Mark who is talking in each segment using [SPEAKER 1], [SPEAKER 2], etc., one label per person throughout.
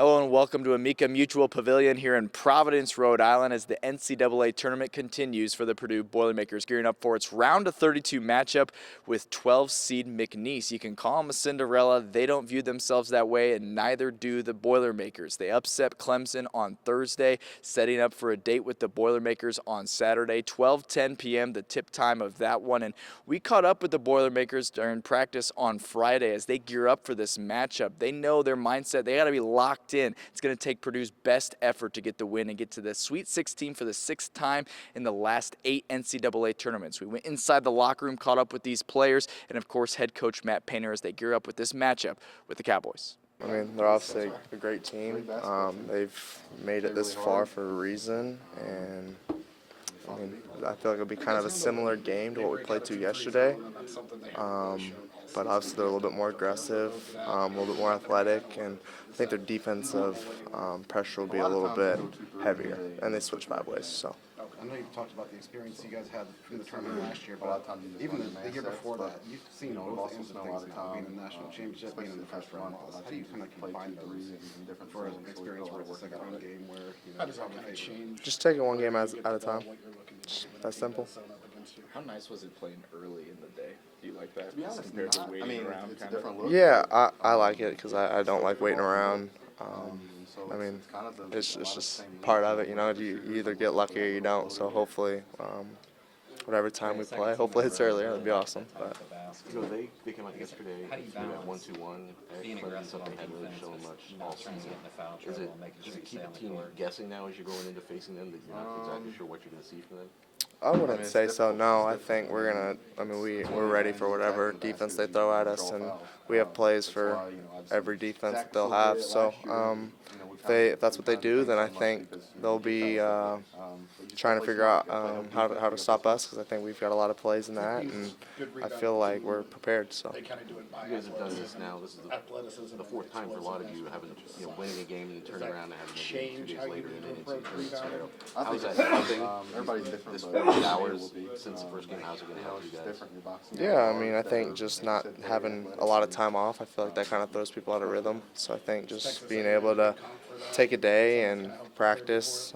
[SPEAKER 1] Hello and welcome to Amica Mutual Pavilion here in Providence, Rhode Island as the NCAA Tournament continues for the Purdue Boilermakers, gearing up for its round of 32 matchup with 12-seed McNeese. You can call them a Cinderella. They don't view themselves that way, and neither do the Boilermakers. They upset Clemson on Thursday, setting up for a date with the Boilermakers on Saturday, 12:10 p.m., the tip time of that one. And we caught up with the Boilermakers during practice on Friday as they gear up for this matchup. They know their mindset. They got to be locked in. It's going to take Purdue's best effort to get the win and get to the Sweet 16 for the sixth time in the last 8 NCAA tournaments. We went inside the locker room, caught up with these players, and of course head coach Matt Painter as they gear up with this matchup with the Cowboys.
[SPEAKER 2] I mean, they're obviously a great team. They've made it this far for a reason, and I mean, I feel like it'll be kind of a similar game to what we played to yesterday. But obviously they're a little bit more aggressive, a little bit more athletic, and I think their defensive pressure will be a little bit heavier, and they switch 5 ways. So.
[SPEAKER 3] I know you've talked about the experience you guys had in the tournament last year, but even the year before that, you've seen both ends of things, being in the national championship, being in the first round. How do you kind of combine those for an experience where it's a second round game where how does that kind of change?
[SPEAKER 2] Just take it one game at a time. That's simple.
[SPEAKER 1] How nice was it playing early in the day? Do you like that? To be honest, compared to waiting around?
[SPEAKER 3] It's a different look.
[SPEAKER 2] Yeah, I like it because I don't like waiting around. I mean, it's just part of it, you know. You either get lucky or you don't. So hopefully, whatever time we play, hopefully it's earlier. That'd be awesome. But
[SPEAKER 4] you know, they came out yesterday, you know, 1-2-1. Clemson, something hadn't really shown much all season. Does it keep the team guessing now as you're going into facing them that you're not exactly sure what you're going to see from them?
[SPEAKER 2] I wouldn't say so. No, I think we're gonna. I mean, we're ready for whatever defense they throw at us, and we have plays for every defense that they'll have. So if that's what they do, then I think they'll be trying to figure out how to stop us, because I think we've got a lot of plays in that, and I feel like we're prepared. So.
[SPEAKER 4] You guys have done this now. This is the 4th time for a lot of you having, you know, winning a game and then turning around and having a game 2 days later in an NCAA tournament scenario. How's that helping? Everybody's different. This 48 hours since the first game, how's it going to help you guys?
[SPEAKER 2] Yeah, I mean, I think just not having a lot of time off, I feel like that kind of throws people out of rhythm. So I think just being able to take a day and practice,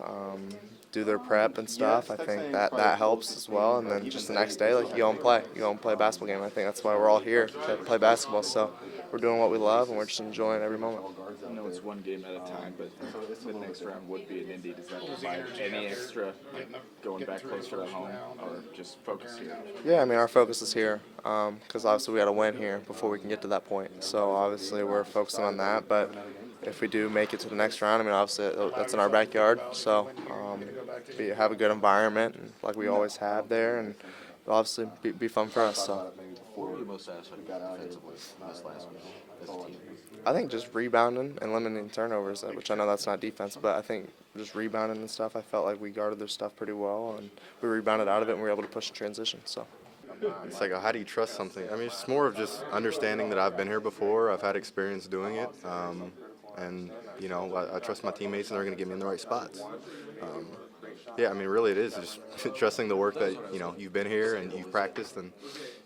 [SPEAKER 2] do their prep and stuff, I think that helps as well. And then just the next day, like, you go and play a basketball game. I think that's why we're all here, to play basketball. So we're doing what we love, and we're just enjoying every moment.
[SPEAKER 1] I know it's one game at a time, but the next round would be an Indy. Does that provide any extra going back closer to home, or just focus here?
[SPEAKER 2] Yeah, I mean, our focus is here because obviously we got to win here before we can get to that point. So obviously we're focusing on that, but if we do make it to the next round, I mean, obviously that's in our backyard. So have a good environment, and like we always have there, and it'll obviously be fun for us. So.
[SPEAKER 4] What were you most satisfied with defensively this last week as a team?
[SPEAKER 2] I think just rebounding and limiting turnovers, which I know that's not defense, but I think just rebounding and stuff, I felt like we guarded their stuff pretty well, and we rebounded out of it, and we were able to push the transition. So.
[SPEAKER 5] It's like, how do you trust something? I mean, it's more of just understanding that I've been here before, I've had experience doing it, and, you know, I trust my teammates, and they're going to get me in the right spots. Yeah, I mean, really it is just trusting the work that, you know, you've been here and you've practiced, and,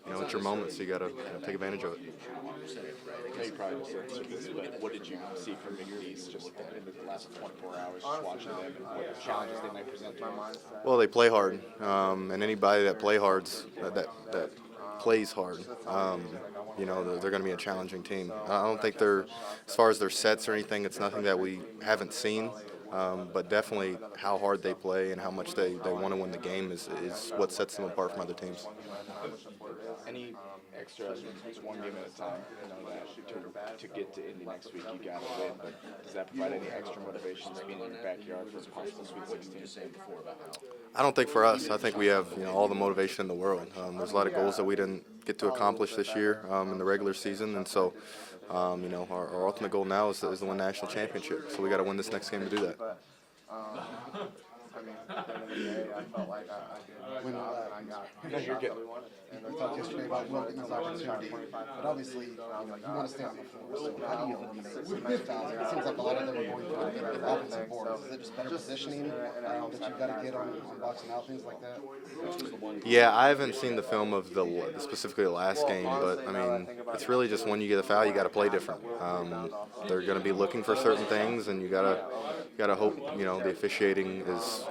[SPEAKER 5] you know, it's your moment, so you got to take advantage of it.
[SPEAKER 1] I know you probably just answered this, but what did you see from McNeese just in the last 24 hours, just watching them and what challenges they might present to you?
[SPEAKER 5] Well, they play hard, and anybody that plays hard, you know, they're going to be a challenging team. I don't think they're, as far as their sets or anything, it's nothing that we haven't seen. But definitely how hard they play and how much they want to win the game is what sets them apart from other teams.
[SPEAKER 1] Any extra, it's one game at a time. I know that to get to Indy next week, you got to win, but does that provide any extra motivation being in your backyard for a possible Sweet 16?
[SPEAKER 5] I don't think for us. I think we have, you know, all the motivation in the world. There's a lot of goals that we didn't get to accomplish this year in the regular season, and so you know, our ultimate goal now is to win national championship. So we got to win this next game to do that.
[SPEAKER 3] When you talked yesterday about Will getting his opportunity, but obviously, you want to stay on the floor. So how do you eliminate some of those fouls? It seems like a lot of them are going for the offensive boards. Is it just better positioning that you've got to get on boxing out, things like that?
[SPEAKER 5] Yeah, I haven't seen the film of specifically the last game, but I mean, it's really just when you get a foul, you got to play different. They're going to be looking for certain things, and you gotta hope the officiating is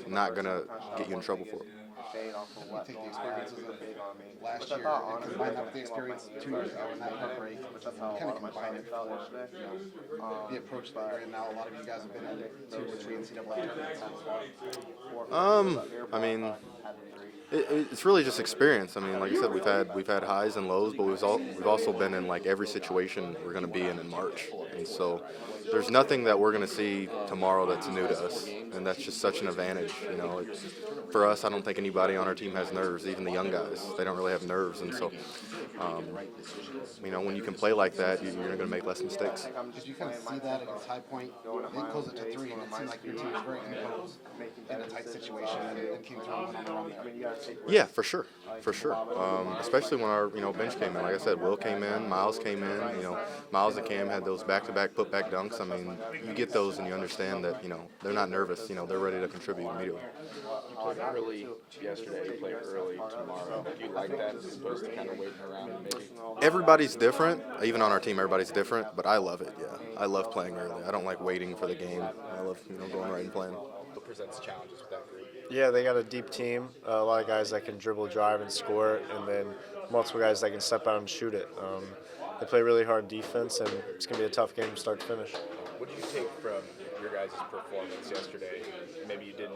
[SPEAKER 5] not going to get you in trouble for it.
[SPEAKER 3] You take the experiences of last year and combine that with the experience 2 years ago and that heartbreak, kind of combine it for the approach that you're in now. A lot of you guys have been in 2 or 3 NCAA tournaments.
[SPEAKER 5] I mean, it's really just experience. I mean, like I said, we've had highs and lows, but we've also been in like every situation we're going to be in March, and so there's nothing that we're going to see tomorrow that's new to us, and that's just such an advantage. For us, I don't think anybody on our team has nerves. Even the young guys, they don't really have nerves, and so when you can play like that, you're going to make less mistakes.
[SPEAKER 3] Did you kind of see that against High Point? They closed it to 3, and it seemed like your team was very composed in a tight situation, and came through and went on the run there.
[SPEAKER 5] Yeah, for sure. Especially when our bench came in. Like I said, Will came in, Miles came in. Miles and Cam had those back-to-back put-back dunks. I mean, you get those and you understand that they're not nervous. They're ready to contribute immediately.
[SPEAKER 6] You played early yesterday. You play early tomorrow. Do you like that as opposed to kind of waiting around maybe?
[SPEAKER 5] Everybody's different. Even on our team, everybody's different. But I love it. Yeah, I love playing early. I don't like waiting for the game. I love going right and playing.
[SPEAKER 6] What presents challenges with that group?
[SPEAKER 7] Yeah, they got a deep team. A lot of guys that can dribble, drive, and score, and then multiple guys that can step out and shoot it. They play really hard defense, and it's going to be a tough game from start to finish.
[SPEAKER 6] What did you take from your guys' performance yesterday? Maybe you didn't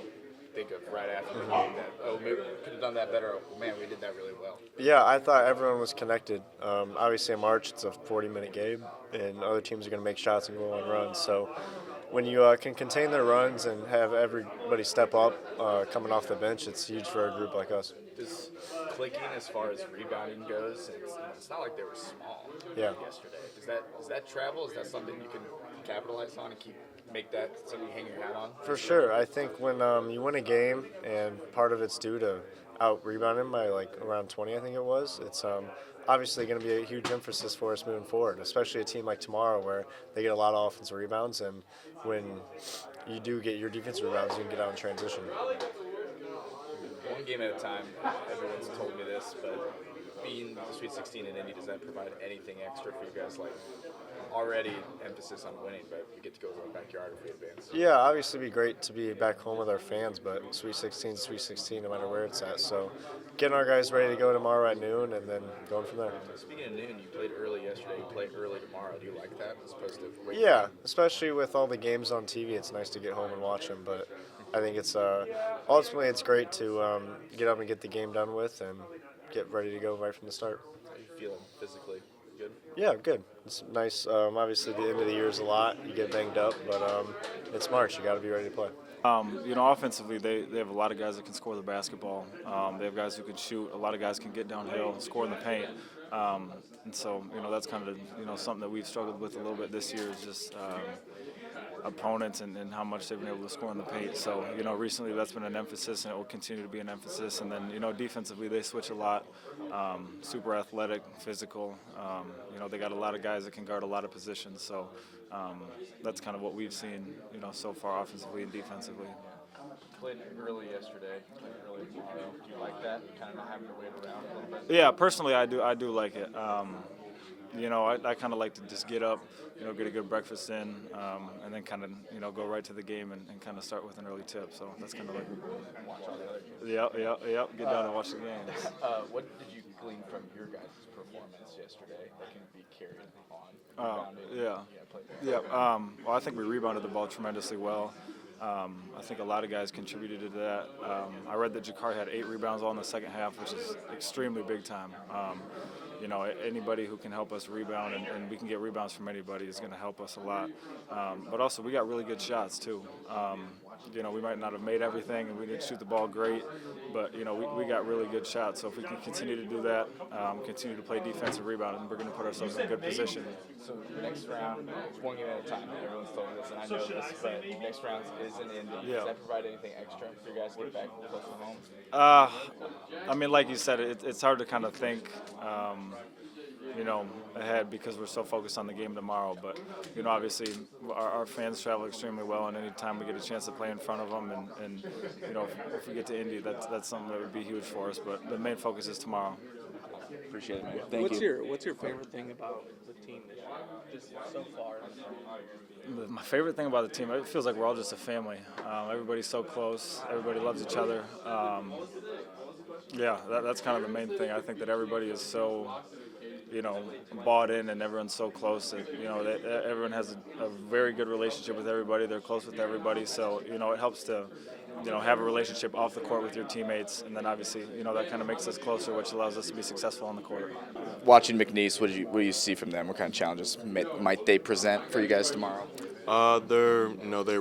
[SPEAKER 6] think of right after the game that, maybe we could have done that better. Man, we did that really well.
[SPEAKER 7] Yeah, I thought everyone was connected. Obviously, in March, it's a 40-minute game, and other teams are going to make shots and go on runs. So when you can contain their runs and have everybody step up coming off the bench, it's huge for a group like us.
[SPEAKER 6] Does clicking as far as rebounding goes, it's not like they were small yesterday. Does that travel? Is that something you can capitalize on and make that something you hang your hat on?
[SPEAKER 7] For sure. I think when you win a game, and part of it's due to out-rebound him by like around 20, I think it was, it's obviously going to be a huge emphasis for us moving forward, especially a team like tomorrow where they get a lot of offensive rebounds, and when you do get your defensive rebounds, you can get out in transition.
[SPEAKER 6] One game at a time, everyone's told me this, but being the Sweet 16 in Indy, does that provide anything extra for you guys? Like, already emphasis on winning, but we get to go to the backyard if we advance.
[SPEAKER 7] Yeah, obviously it'd be great to be back home with our fans, but Sweet 16 is Sweet 16 no matter where it's at. So getting our guys ready to go tomorrow at noon and then going from there.
[SPEAKER 6] Speaking of noon, you played early yesterday, you play early tomorrow. Do you like that as opposed to waiting?
[SPEAKER 7] Yeah, especially with all the games on TV, it's nice to get home and watch them, but I think it's ultimately it's great to get up and get the game done with and get ready to go right from the start.
[SPEAKER 6] How are you feeling physically? Good?
[SPEAKER 7] Yeah, good. It's nice. Obviously, the end of the year is a lot. You get banged up, but it's March. You got to be ready to play.
[SPEAKER 8] Offensively, they have a lot of guys that can score the basketball. They have guys who can shoot. A lot of guys can get downhill and score in the paint. And so, that's kind of, something that we've struggled with a little bit this year is just opponents and how much they've been able to score in the paint. So, recently that's been an emphasis, and it will continue to be an emphasis. And then, defensively, they switch a lot. Super athletic, physical. They got a lot of guys that can guard a lot of positions. So that's kind of what we've seen, so far offensively and defensively.
[SPEAKER 6] Played early yesterday, played early tomorrow. Do you like that? Kind of not having to wait around a little bit?
[SPEAKER 8] Yeah, personally, I do like it. I kind of like to just get up, get a good breakfast in, and then kind of, go right to the game and kind of start with an early tip. So that's kind of like,
[SPEAKER 6] Watch all the other games.
[SPEAKER 8] Yep, get down and watch the games.
[SPEAKER 6] What did you glean from your guys' performance yesterday that can be carried on?
[SPEAKER 8] Well, I think we rebounded the ball tremendously well. I think a lot of guys contributed to that. I read that Jakar had 8 rebounds all in the second half, which is extremely big time. Anybody who can help us rebound, and we can get rebounds from anybody, is going to help us a lot. But also, we got really good shots, too. we might not have made everything and we didn't shoot the ball great, but, we got really good shots. So if we can continue to do that, continue to play defensive rebound, and we're going to put ourselves in a good position.
[SPEAKER 6] So next round, it's one game at a time. Everyone's told me this, and I know this, but next round is in Indy.
[SPEAKER 8] Yeah.
[SPEAKER 6] Does that provide anything extra for you guys to get back close to home?
[SPEAKER 8] Like you said, it's hard to kind of think, ahead because we're so focused on the game tomorrow. But, obviously our fans travel extremely well, and anytime we get a chance to play in front of them and if we get to Indy, that's something that would be huge for us. But the main focus is tomorrow.
[SPEAKER 6] Appreciate it, man. Thank you.
[SPEAKER 9] What's your favorite thing about the team this year, just so far?
[SPEAKER 8] My favorite thing about the team, it feels like we're all just a family. Everybody's so close. Everybody loves each other. That's kind of the main thing. I think that everybody is so, bought in, and everyone's so close that, that everyone has a very good relationship with everybody. They're close with everybody. So, it helps to, have a relationship off the court with your teammates. And then obviously, that kind of makes us closer, which allows us to be successful on the court.
[SPEAKER 1] Watching McNeese, what do you see from them? What kind of challenges might they present for you guys tomorrow?
[SPEAKER 2] They're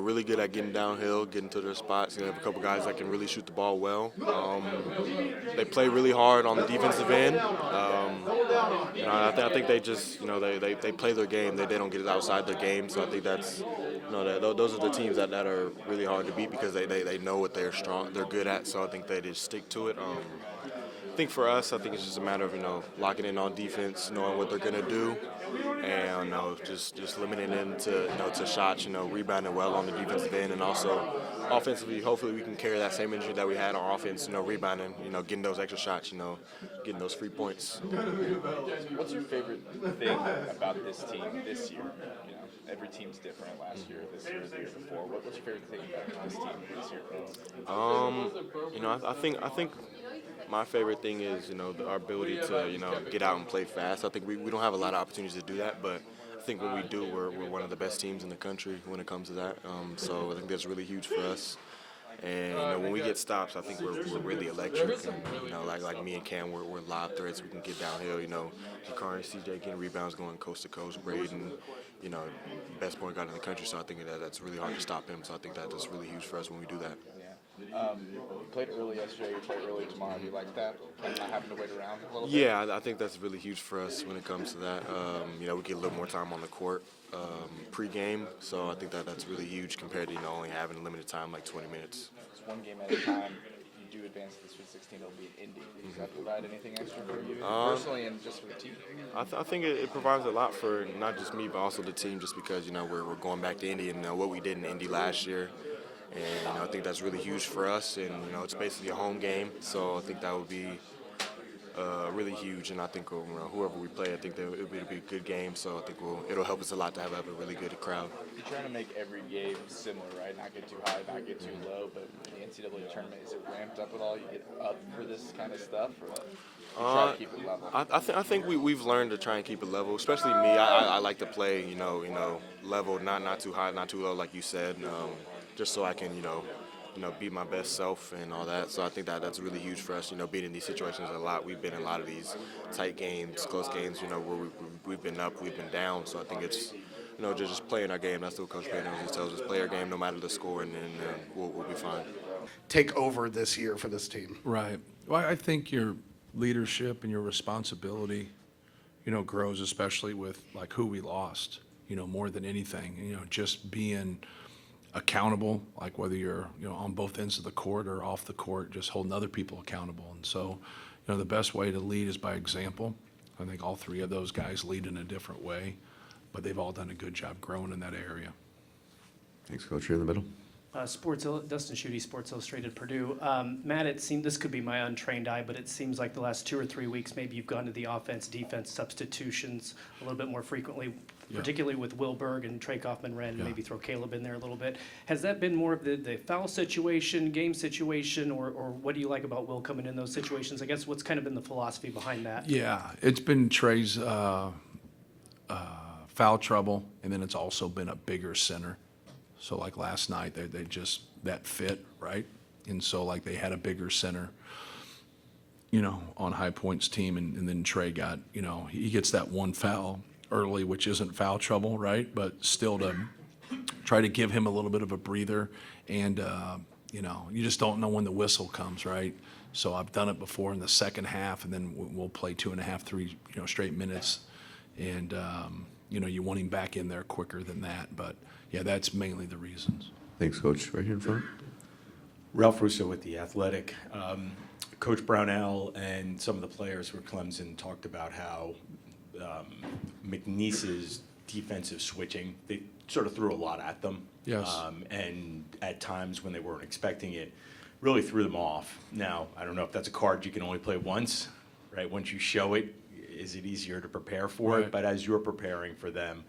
[SPEAKER 2] really good at getting downhill, getting to their spots. They have a couple guys that can really shoot the ball well. They play really hard on the defensive end. I think they just, they play their game. They don't get it outside their game. So I think that's, those are the teams that are really hard to beat because they know what they're good at. So I think they just stick to it. I think for us, I think it's just a matter of locking in on defense, knowing what they're gonna do, and just limiting them to shots, rebounding well on the defensive end, and also offensively, hopefully we can carry that same energy that we had on offense, rebounding, getting those extra shots, getting those free points.
[SPEAKER 6] What's your favorite thing about this team this year? Every team's different. Last year, this year, the year before. What's your favorite thing about this team this year?
[SPEAKER 2] I think my favorite thing is, our ability to, get out and play fast. I think we don't have a lot of opportunities to do that, but I think when we do, we're one of the best teams in the country when it comes to that. So I think that's really huge for us. And when we get stops, I think we're really electric. And, like me and Cam, we're live threats. We can get downhill. Jakari, CJ getting rebounds, going coast to coast. Braden, best point guard in the country. So I think that's really hard to stop him. So I think that's really huge for us when we do that.
[SPEAKER 6] You played early yesterday. You play early tomorrow. Do you like that? Not having to wait around a little bit.
[SPEAKER 2] Yeah, I think that's really huge for us when it comes to that. We get a little more time on the court pre-game, so I think that's really huge compared to only having limited time, like 20 minutes.
[SPEAKER 6] It's one game at a time. You do advance to the Sweet 16. It'll be in Indy. Does that provide anything extra for you personally and just for the team?
[SPEAKER 2] I think it provides a lot for not just me, but also the team, just because we're going back to Indy and what we did in Indy last year. And I think that's really huge for us, and it's basically a home game, so I think that would be really huge. And I think whoever we play, I think it'll be a good game. So I think it'll help us a lot to have a really good crowd.
[SPEAKER 6] You're trying to make every game similar, right? Not get too high, not get too low. But the NCAA tournament, is it ramped up at all? You get up for this kind of stuff, or you try to keep it level?
[SPEAKER 2] I think we've learned to try and keep it level. Especially me, I like to play level, not too high, not too low, like you said. Just so I can, be my best self and all that. So I think that's really huge for us, being in these situations a lot. We've been in a lot of these tight games, close games, where we've been up, we've been down. So I think it's, just playing our game. That's what Coach Payne always tells us, play our game no matter the score, and then we'll be fine.
[SPEAKER 10] Take over this year for this team.
[SPEAKER 11] Right. Well, I think your leadership and your responsibility, grows, especially with like who we lost, more than anything, just being accountable, like whether you're on both ends of the court or off the court, just holding other people accountable. And so the best way to lead is by example. I think all three of those guys lead in a different way, but they've all done a good job growing in that area.
[SPEAKER 12] Thanks, Coach. You're in the middle.
[SPEAKER 9] Dustin Schutte, Sports Illustrated, Purdue. Matt, it seemed, this could be my untrained eye, but it seems like the last 2 or 3 weeks, maybe you've gone to the offense-defense substitutions a little bit more frequently, particularly with Will Berg and Trey Kaufman-Renn, maybe throw Caleb in there a little bit. Has that been more of the foul situation, game situation, or what do you like about Will coming in those situations? I guess what's kind of been the philosophy behind that?
[SPEAKER 11] Yeah, it's been Trey's foul trouble, and then it's also been a bigger center. So like last night, they just, that fit, right? And so like they had a bigger center, on High Point's team, and then Trey got, he gets that one foul early, which isn't foul trouble, right? But still to try to give him a little bit of a breather. And, you just don't know when the whistle comes, right? So I've done it before in the second half, and then we'll play 2.5, 3, straight minutes. And, you want him back in there quicker than that. But, yeah, that's mainly the reasons.
[SPEAKER 12] Thanks, Coach. Right here in front.
[SPEAKER 13] Ralph Russo with The Athletic. Coach Brownell and some of the players for Clemson talked about how McNeese's defensive switching, they sort of threw a lot at them.
[SPEAKER 11] Yes.
[SPEAKER 13] And at times when they weren't expecting it, really threw them off. Now, I don't know if that's a card you can only play once, right? Once you show it, is it easier to prepare for
[SPEAKER 11] Right.
[SPEAKER 13] it? But as you're preparing for them,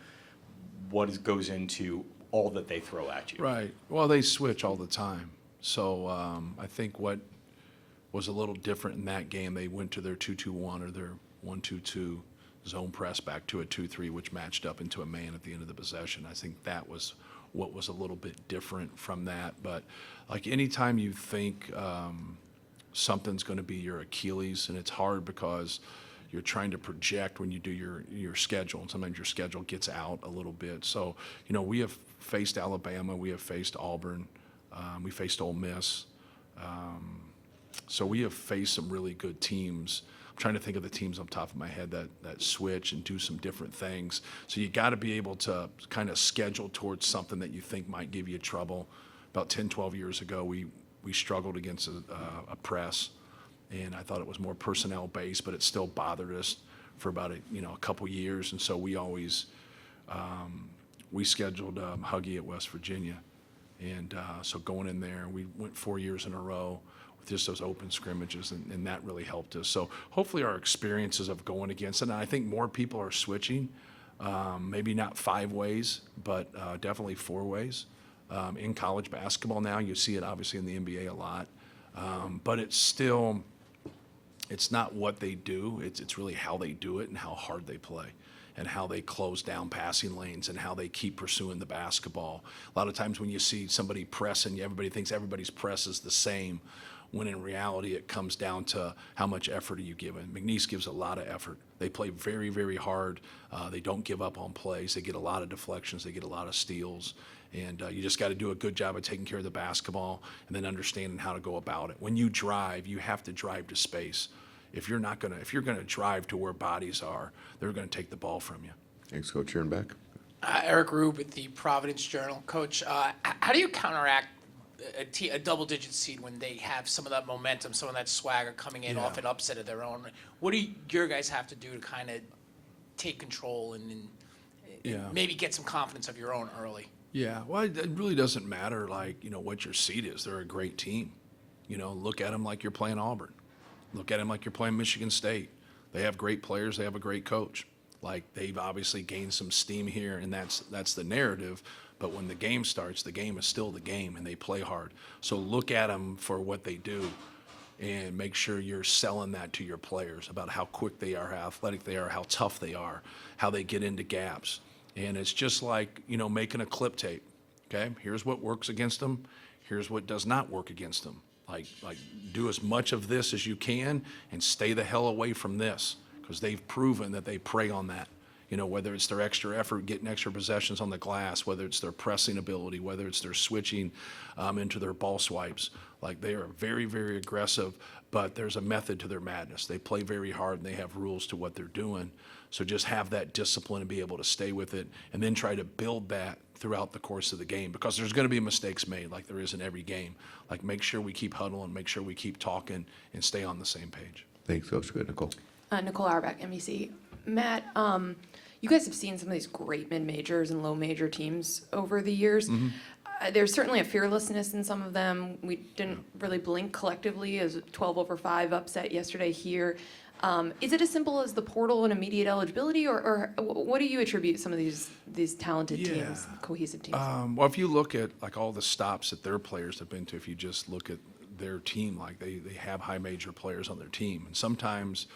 [SPEAKER 13] goes into all that they throw at you?
[SPEAKER 11] Right. Well, they switch all the time. So I think what was a little different in that game, they went to their 2-2-1 or their 1-2-2 zone press back to a 2-3, which matched up into a man at the end of the possession. I think that was what was a little bit different from that. But like anytime you think something's going to be your Achilles, and it's hard because you're trying to project when you do your schedule, and sometimes your schedule gets out a little bit. So, we have faced Alabama, we have faced Auburn, we faced Ole Miss. So we have faced some really good teams. I'm trying to think of the teams on top of my head that switch and do some different things. So you got to be able to kind of schedule towards something that you think might give you trouble. About 10, 12 years ago, we struggled against a press, and I thought it was more personnel based, but it still bothered us for about a couple years. And so we always we scheduled Huggy at West Virginia, and so going in there, we went 4 years in a row with just those open scrimmages, and that really helped us. So hopefully our experiences of going against it, and I think more people are switching, maybe not 5 ways, but definitely 4 ways. In college basketball now, you see it obviously in the NBA a lot, but it's not what they do, it's really how they do it and how hard they play and how they close down passing lanes and how they keep pursuing the basketball. A lot of times when you see somebody pressing, everybody thinks everybody's press is the same, when in reality it comes down to how much effort are you giving. McNeese gives a lot of effort. They play very, very hard. They don't give up on plays. They get a lot of deflections. They get a lot of steals. And you just got to do a good job of taking care of the basketball and then understanding how to go about it. When you drive, you have to drive to space. If you're gonna drive to where bodies are, they're gonna take the ball from you.
[SPEAKER 12] Thanks, Coach. Here and back.
[SPEAKER 14] Eric Rube with the Providence Journal. Coach, how do you counteract a double-digit seed when they have some of that momentum, some of that swagger coming in off an upset of their own? What do your guys have to do to kind of take control and maybe get some confidence of your own early?
[SPEAKER 11] Yeah, well, it really doesn't matter, what your seed is. They're a great team. Look at them like you're playing Auburn. Look at them like you're playing Michigan State. They have great players. They have a great coach. They've obviously gained some steam here, and that's the narrative. But when the game starts, the game is still the game, and they play hard. So look at them for what they do and make sure you're selling that to your players about how quick they are, how athletic they are, how tough they are, how they get into gaps. And it's just like, making a clip tape, okay? Here's what works against them. Here's what does not work against them. Do as much of this as you can and stay the hell away from this, because they've proven that they prey on that. Whether it's their extra effort, getting extra possessions on the glass, whether it's their pressing ability, whether it's their switching into their ball swipes. They are very, very aggressive, but there's a method to their madness. They play very hard, and they have rules to what they're doing. So just have that discipline and be able to stay with it, and then try to build that throughout the course of the game, because there's going to be mistakes made like there is in every game. Make sure we keep huddling, make sure we keep talking, and stay on the same page.
[SPEAKER 12] Thanks, Coach. Good, Nicole.
[SPEAKER 15] Nicole Auerbach, NBC. Matt, you guys have seen some of these great mid-majors and low-major teams over the years.
[SPEAKER 11] Mm-hmm.
[SPEAKER 15] There's certainly a fearlessness in some of them. We didn't really blink collectively as 12-5 upset yesterday here. Is it as simple as the portal and immediate eligibility, or what do you attribute some of these talented teams, cohesive teams?
[SPEAKER 11] Well, if you look at all the stops that their players have been to, if you just look at their team, they have high major players on their team, and sometimes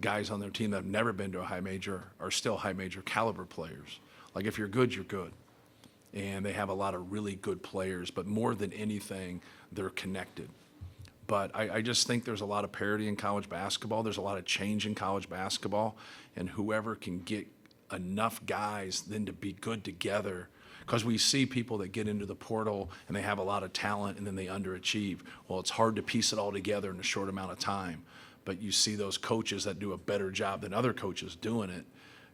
[SPEAKER 11] guys on their team that have never been to a high major are still high major caliber players. If you're good, you're good. And they have a lot of really good players, but more than anything, they're connected. But I just think there's a lot of parity in college basketball. There's a lot of change in college basketball, and whoever can get enough guys then to be good together Because we see people that get into the portal and they have a lot of talent and then they underachieve. Well, it's hard to piece it all together in a short amount of time. But you see those coaches that do a better job than other coaches doing it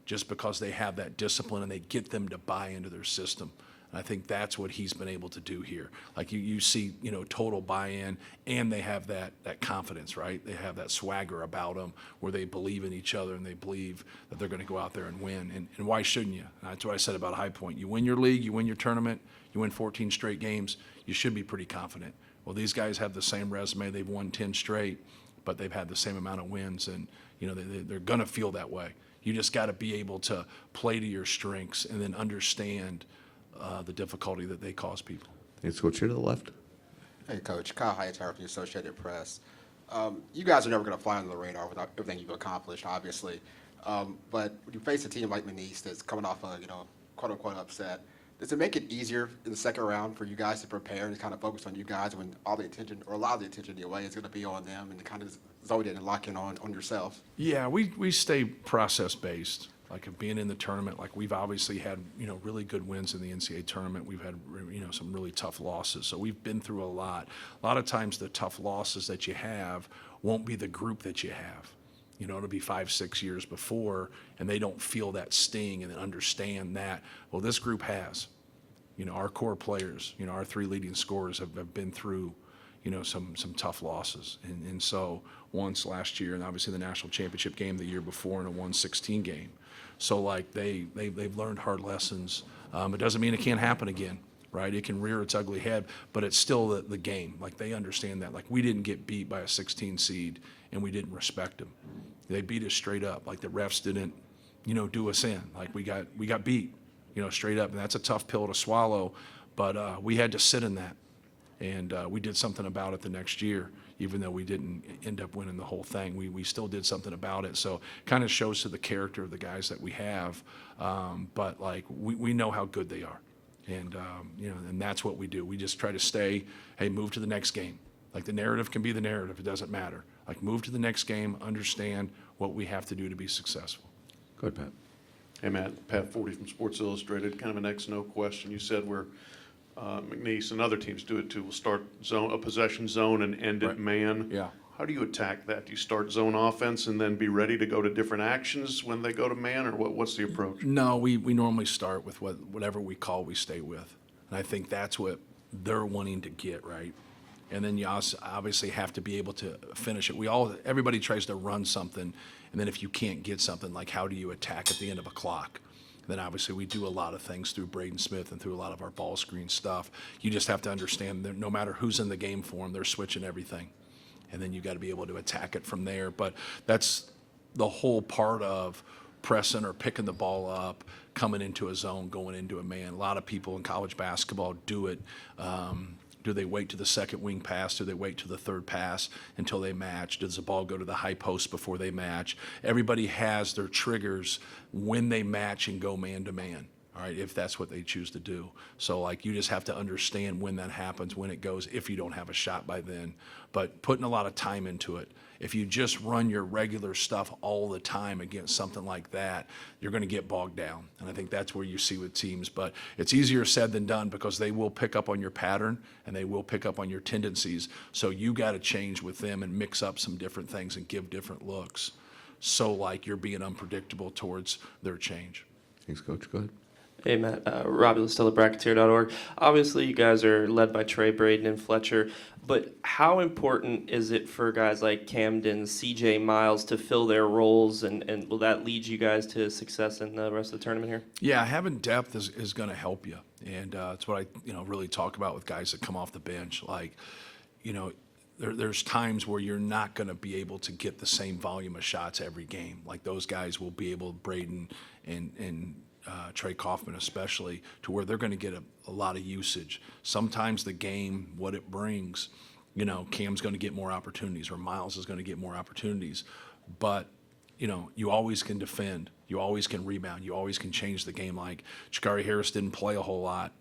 [SPEAKER 11] just because they have that discipline and they get them to buy into their system. And I think that's what he's been able to do here. Like you see, total buy-in, and they have that confidence, right? They have that swagger about them where they believe in each other and they believe that they're going to go out there and win. And why shouldn't you? And that's what I said about High Point. You win your league, you win your tournament, you win 14 straight games, you should be pretty confident. Well, these guys have the same resume. They've won 10 straight, but they've had the same amount of wins, and they're going to feel that way. You just got to be able to play to your strengths and then understand the difficulty that they cause people.
[SPEAKER 12] Thanks, Coach. Here to the left.
[SPEAKER 16] Hey, Coach. Kyle Hightower from the Associated Press. You guys are never going to fly under the radar with everything you've accomplished, obviously. But when you face a team like McNeese that's coming off a, quote-unquote upset, does it make it easier in the second round for you guys to prepare and kind of focus on you guys when all the attention, or a lot of the attention anyway, is going to be on them and to kind of zone in and lock in on yourself?
[SPEAKER 11] Yeah, we stay process-based. Like being in the tournament, like we've obviously had, really good wins in the NCAA tournament. We've had, some really tough losses. So we've been through a lot. A lot of times the tough losses that you have won't be the group that you have. It'll be 5-6 years before, and they don't feel that sting and understand that. Well, this group has. Our core players, our 3 leading scorers have been through, some tough losses. And so once last year, and obviously the national championship game the year before, and a 1-16 game. So like they've learned hard lessons. It doesn't mean it can't happen again, right? It can rear its ugly head, but it's still the game. Like they understand that. Like we didn't get beat by a 16 seed and we didn't respect them. They beat us straight up. Like the refs didn't, do us in. Like we got beat, straight up. And that's a tough pill to swallow, but we had to sit in that. And we did something about it the next year. Even though we didn't end up winning the whole thing, we still did something about it. So kind of shows to the character of the guys that we have. But like we know how good they are, and and that's what we do. We just try to move to the next game. Like the narrative can be the narrative; it doesn't matter. Like move to the next game, understand what we have to do to be successful.
[SPEAKER 12] Go ahead, Pat.
[SPEAKER 17] Hey, Matt. Pat Forty from Sports Illustrated. Kind of an X/No question. You said we're McNeese and other teams do it too. We'll start a possession zone and end it man.
[SPEAKER 11] Yeah.
[SPEAKER 17] How do you attack that? Do you start zone offense and then be ready to go to different actions when they go to man, or what's the approach?
[SPEAKER 11] No, we normally start with whatever we stay with. And I think that's what they're wanting to get, right? And then you also obviously have to be able to finish it. Everybody tries to run something, and then if you can't get something, like how do you attack at the end of a clock? Then obviously we do a lot of things through Braden Smith and through a lot of our ball screen stuff. You just have to understand that no matter who's in the game for them, they're switching everything. And then you got to be able to attack it from there. But that's the whole part of pressing or picking the ball up, coming into a zone, going into a man. A lot of people in college basketball do it. Do they wait to the second wing pass? Do they wait to the third pass until they match? Does the ball go to the high post before they match? Everybody has their triggers when they match and go man to man, all right, if that's what they choose to do. So, like, you just have to understand when that happens, when it goes, if you don't have a shot by then. But putting a lot of time into it. If you just run your regular stuff all the time against something like that, you're going to get bogged down. And I think that's where you see with teams. But it's easier said than done because they will pick up on your pattern and they will pick up on your tendencies. So you got to change with them and mix up some different things and give different looks. So like you're being unpredictable towards their change.
[SPEAKER 12] Thanks, Coach. Go ahead.
[SPEAKER 18] Hey, Matt. Robbie Listella, Bracketeer.org. Obviously, you guys are led by Trey, Braden, and Fletcher. But how important is it for guys like Camden, CJ, Miles to fill their roles, and will that lead you guys to success in the rest of the tournament here?
[SPEAKER 11] Yeah, having depth is going to help you. And it's what I really talk about with guys that come off the bench. Like, there's times where you're not going to be able to get the same volume of shots every game. Like those guys will be able, Braden and Trey Kaufman especially, to where they're going to get a lot of usage. Sometimes the game, what it brings, Cam's going to get more opportunities or Miles is going to get more opportunities. But, you always can defend. You always can rebound. You always can change the game. Like Shakari Harris didn't play a whole lot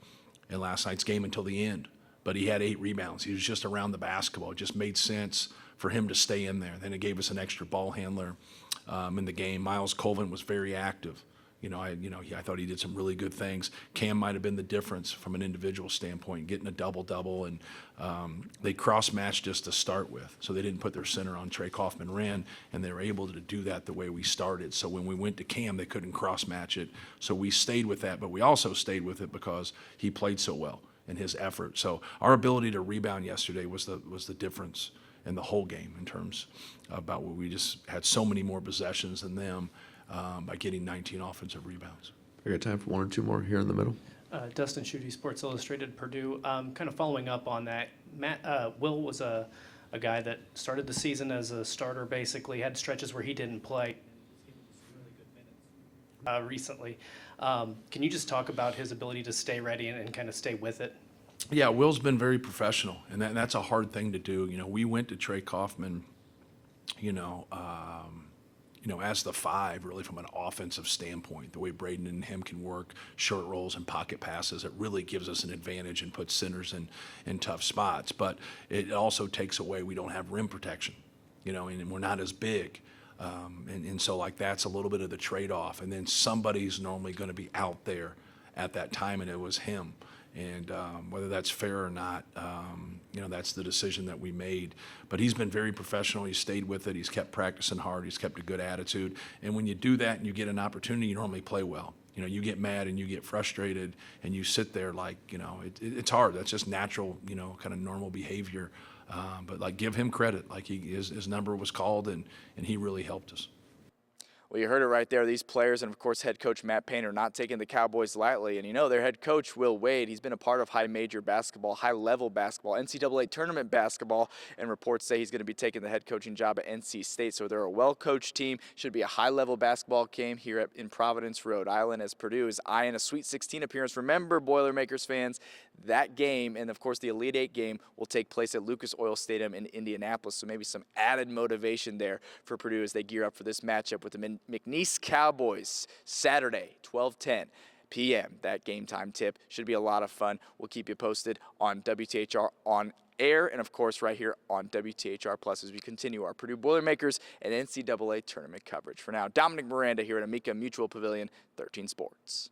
[SPEAKER 11] in last night's game until the end, but he had 8 rebounds. He was just around the basketball. It just made sense for him to stay in there. Then it gave us an extra ball handler in the game. Miles Colvin was very active. I thought he did some really good things. Cam might have been the difference from an individual standpoint, getting a double-double, and they cross-matched us to start with. So they didn't put their center on. Trey Kaufman ran, and they were able to do that the way we started. So when we went to Cam, they couldn't cross-match it. So we stayed with that, but we also stayed with it because he played so well in his effort. So our ability to rebound yesterday was the difference in the whole game in terms about what we just had so many more possessions than them by getting 19 offensive rebounds.
[SPEAKER 12] I got time for one or two more here in the middle.
[SPEAKER 9] Dustin Schutte, Sports Illustrated, Purdue. Kind of following up on that, Will was a guy that started the season as a starter, basically, had stretches where he didn't play recently. Can you just talk about his ability to stay ready and kind of stay with it?
[SPEAKER 11] Yeah, Will's been very professional, and that's a hard thing to do. We went to Trey Kaufman, as the 5, really from an offensive standpoint, the way Braden and him can work short rolls and pocket passes, it really gives us an advantage and puts centers in tough spots. But it also takes away, we don't have rim protection, and we're not as big. And so that's a little bit of the trade-off. And then somebody's normally going to be out there at that time, and it was him. And whether that's fair or not, that's the decision that we made. But he's been very professional. He's stayed with it. He's kept practicing hard. He's kept a good attitude. And when you do that and you get an opportunity, you normally play well. You get mad and you get frustrated and you sit there it's hard. That's just natural, kind of normal behavior. But give him credit. His number was called and he really helped us.
[SPEAKER 1] Well, you heard it right there. These players and, of course, head coach Matt Payne are not taking the Cowboys lightly. And, their head coach, Will Wade, he's been a part of high-major basketball, high-level basketball, NCAA Tournament basketball, and reports say he's going to be taking the head coaching job at NC State. So they're a well-coached team. Should be a high-level basketball game here in Providence, Rhode Island, as Purdue is eyeing a Sweet 16 appearance. Remember, Boilermakers fans, that game and, of course, the Elite Eight game will take place at Lucas Oil Stadium in Indianapolis. So maybe some added motivation there for Purdue as they gear up for this matchup with the McNeese Cowboys, Saturday, 12:10 p.m. That game time tip should be a lot of fun. We'll keep you posted on WTHR on air and, of course, right here on WTHR Plus as we continue our Purdue Boilermakers and NCAA Tournament coverage. For now, Dominic Miranda here at Amica Mutual Pavilion, 13 Sports.